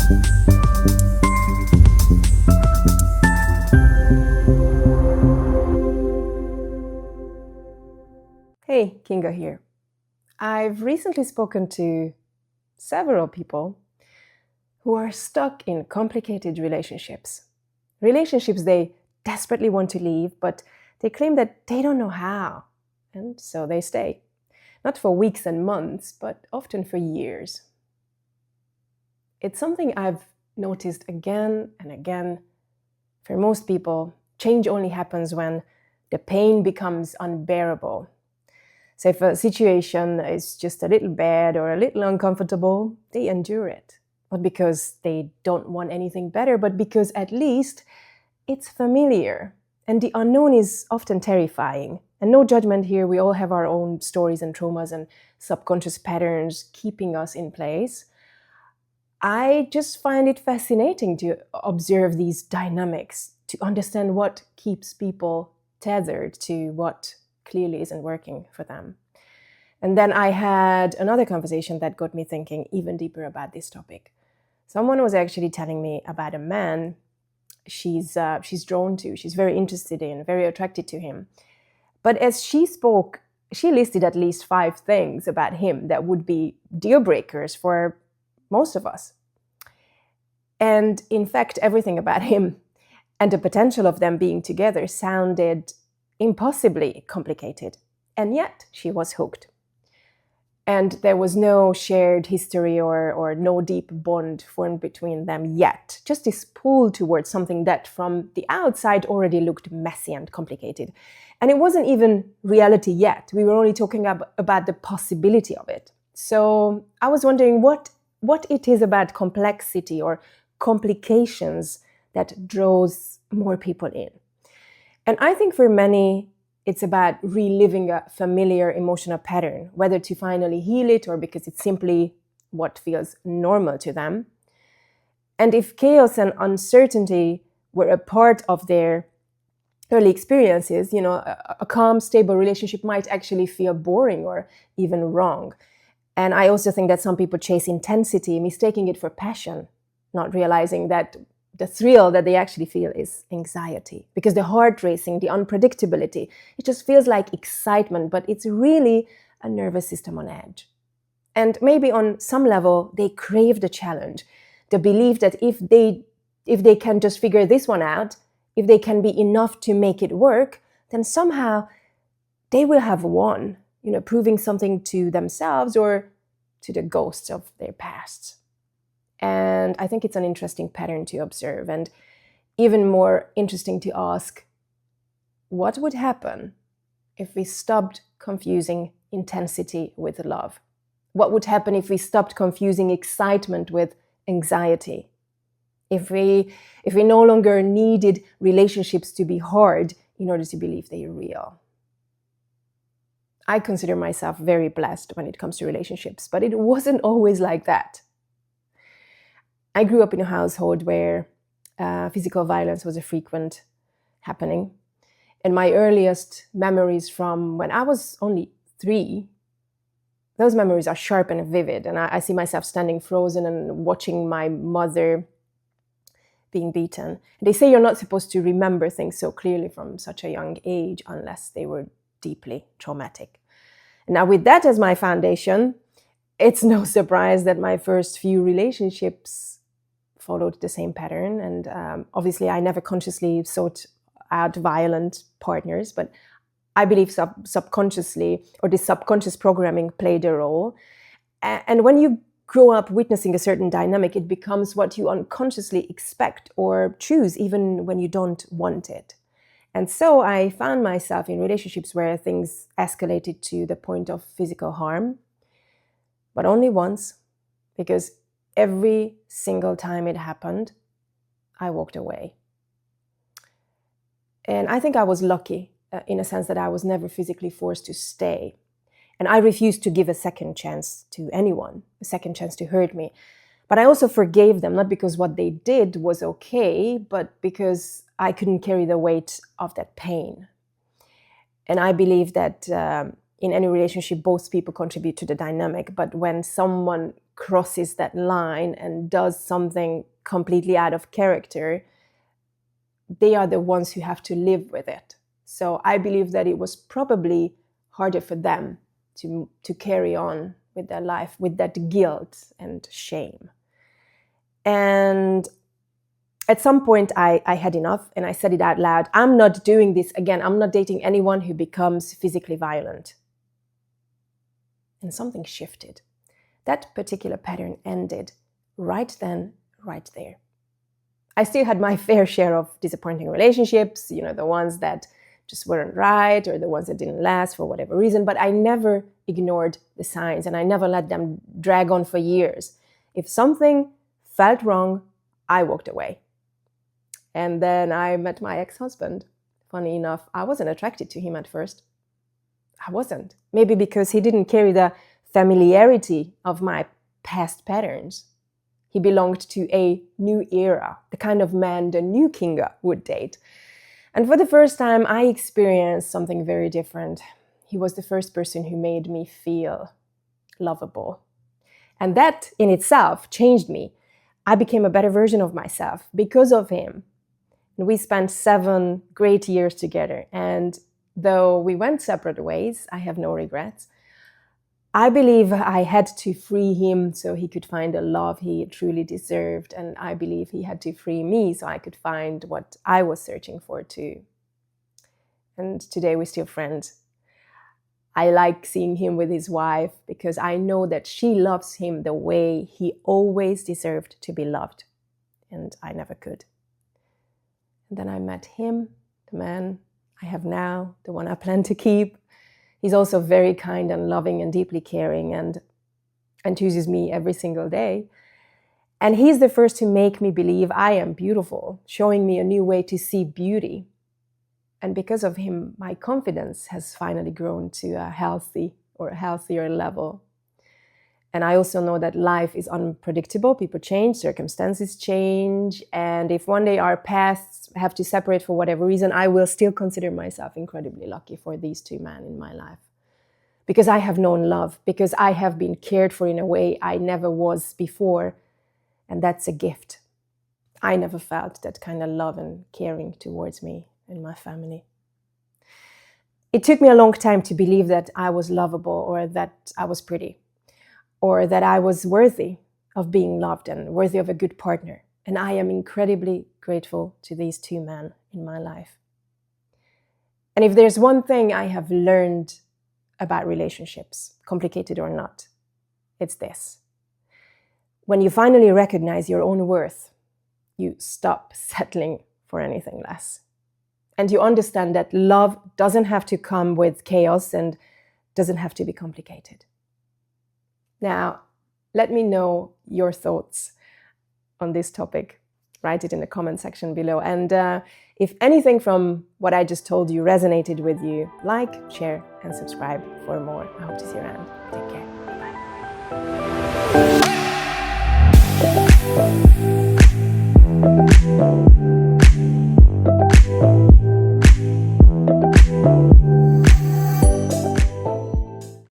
Hey, Kinga here. I've recently spoken to several people who are stuck in complicated relationships. Relationships they desperately want to leave, but they claim that they don't know how. And so they stay. Not for weeks and months, but often for years. It's something I've noticed again and again. For most people, change only happens when the pain becomes unbearable. So if a situation is just a little bad or a little uncomfortable, they endure it. Not because they don't want anything better, but because at least it's familiar. And the unknown is often terrifying. And no judgment here, we all have our own stories and traumas and subconscious patterns keeping us in place. I just find it fascinating to observe these dynamics, to understand what keeps people tethered to what clearly isn't working for them. And then I had another conversation that got me thinking even deeper about this topic. Someone was actually telling me about a man she's drawn to, she's very interested in, very attracted to him. But as she spoke, she listed at least 5 things about him that would be deal breakers for most of us. And in fact, everything about him and the potential of them being together sounded impossibly complicated. And yet she was hooked. And there was no shared history or no deep bond formed between them yet. Just this pull towards something that from the outside already looked messy and complicated. And it wasn't even reality yet. We were only talking about the possibility of it. So I was wondering what it is about complexity or complications that draws more people in. And I think for many, it's about reliving a familiar emotional pattern, whether to finally heal it or because it's simply what feels normal to them. And if chaos and uncertainty were a part of their early experiences, a calm, stable relationship might actually feel boring or even wrong. And I also think that some people chase intensity, mistaking it for passion, not realizing that the thrill that they actually feel is anxiety, because the heart racing, the unpredictability, it just feels like excitement, but it's really a nervous system on edge. And maybe on some level, they crave the challenge, the belief that if they can just figure this one out, if they can be enough to make it work, then somehow they will have won, proving something to themselves or to the ghosts of their past. And I think it's an interesting pattern to observe, and even more interesting to ask, what would happen if we stopped confusing intensity with love? What would happen if we stopped confusing excitement with anxiety? If we no longer needed relationships to be hard in order to believe they are real? I consider myself very blessed when it comes to relationships, but it wasn't always like that. I grew up in a household where physical violence was a frequent happening. And my earliest memories from when I was only 3, those memories are sharp and vivid. And I see myself standing frozen and watching my mother being beaten. They say you're not supposed to remember things so clearly from such a young age unless they were deeply traumatic. Now, with that as my foundation, it's no surprise that my first few relationships followed the same pattern. And obviously, I never consciously sought out violent partners, but I believe subconsciously, or this subconscious programming played a role. And when you grow up witnessing a certain dynamic, it becomes what you unconsciously expect or choose, even when you don't want it. And so I found myself in relationships where things escalated to the point of physical harm, but only once, because every single time it happened, I walked away. And I think I was lucky in a sense that I was never physically forced to stay. And I refused to give a second chance to anyone, a second chance to hurt me. But I also forgave them, not because what they did was okay, but because I couldn't carry the weight of that pain. And I believe that in any relationship, both people contribute to the dynamic. But when someone crosses that line and does something completely out of character, they are the ones who have to live with it. So I believe that it was probably harder for them to carry on with their life with that guilt and shame. And at some point, I had enough, and I said it out loud. I'm not doing this again. I'm not dating anyone who becomes physically violent. And something shifted. That particular pattern ended right then, right there. I still had my fair share of disappointing relationships, the ones that just weren't right or the ones that didn't last for whatever reason, but I never ignored the signs and I never let them drag on for years. If something felt wrong, I walked away. And then I met my ex-husband. Funny enough, I wasn't attracted to him at first. I wasn't. Maybe because he didn't carry the familiarity of my past patterns. He belonged to a new era, the kind of man the new Kinga would date. And for the first time, I experienced something very different. He was the first person who made me feel lovable. And that in itself changed me. I became a better version of myself because of him. And we spent 7 great years together. And though we went separate ways, I have no regrets. I believe I had to free him so he could find a love he truly deserved. And I believe he had to free me so I could find what I was searching for too. And today we're still friends. I like seeing him with his wife because I know that she loves him the way he always deserved to be loved. And I never could. And then I met him, the man I have now, the one I plan to keep. He's also very kind and loving and deeply caring and chooses me every single day. And he's the first to make me believe I am beautiful, showing me a new way to see beauty. And because of him, my confidence has finally grown to a healthier level. And I also know that life is unpredictable. People change, circumstances change. And if one day our paths have to separate for whatever reason, I will still consider myself incredibly lucky for these 2 men in my life. Because I have known love, because I have been cared for in a way I never was before. And that's a gift. I never felt that kind of love and caring towards me and my family. It took me a long time to believe that I was lovable or that I was pretty, or that I was worthy of being loved and worthy of a good partner. And I am incredibly grateful to these 2 men in my life. And if there's one thing I have learned about relationships, complicated or not, it's this. When you finally recognize your own worth, you stop settling for anything less. And you understand that love doesn't have to come with chaos and doesn't have to be complicated. Now, let me know your thoughts on this topic. Write it in the comment section below. And if anything from what I just told you resonated with you, like, share, and subscribe for more. I hope to see you around. Take care. Bye-bye.